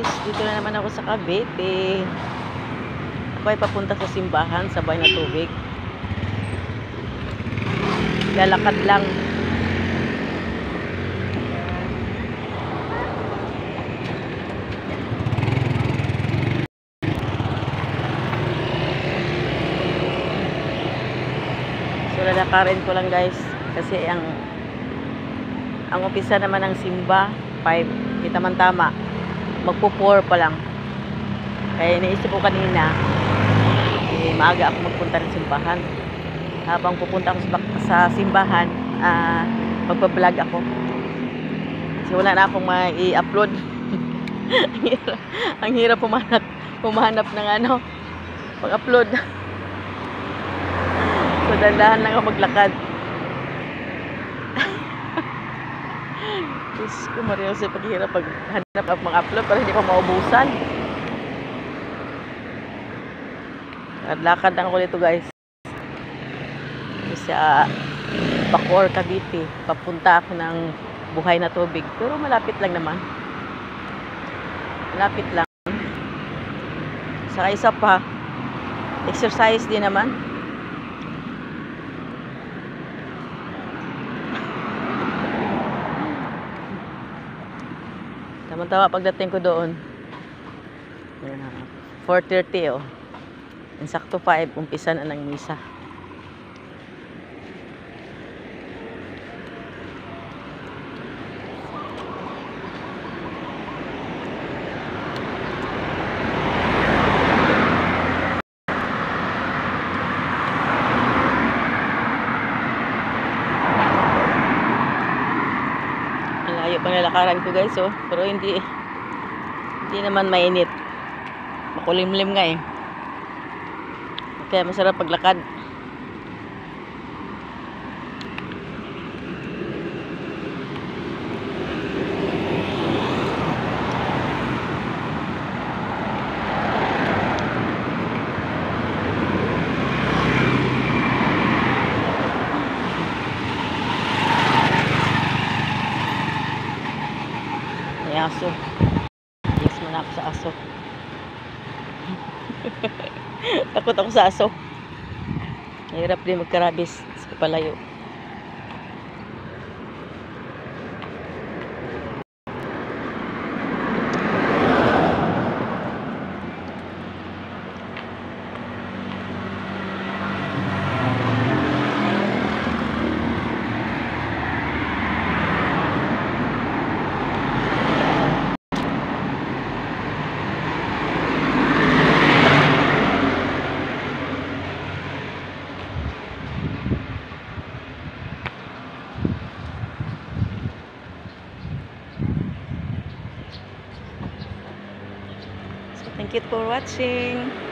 guys, dito na naman ako sa Cavite. Ako ay papunta sa simbahan, sabay na tubig. Lalakad lang. So lalakarin ko lang guys, kasi ang umpisa naman ng simba 5, kita man tama, magpo-4 pa lang. Kaya iniisip ko kanina, maaga ako magpunta ng simbahan. Habang pupunta ako sa simbahan, magpa-vlog ako. Kasi wala na akong mai-upload. Ang hirap pumanap ng pag-upload. So dandahan lang ako maglakad. Diyos ko, Maria Jose, paghihirap paghanap at mag-upload para hindi pa maubusan. Lakad lang ako dito guys. Sa Bacoor, Cavite. Papunta ako ng Buhay na Tubig. Pero malapit lang naman. Malapit lang. Saka isa pa, exercise din naman. Tama-tama pagdating ko doon. 4:30 oh. Sakto 5, umpisa na ng misa. Malayo pang lalakaran ko guys oh, pero hindi naman mainit. Makulimlim nga eh. Kaya masarap paglakad. May aso. Yes, man ako sa aso. Takot ako sa aso. Hirap din magkarabis sa palayo. Thank you for watching.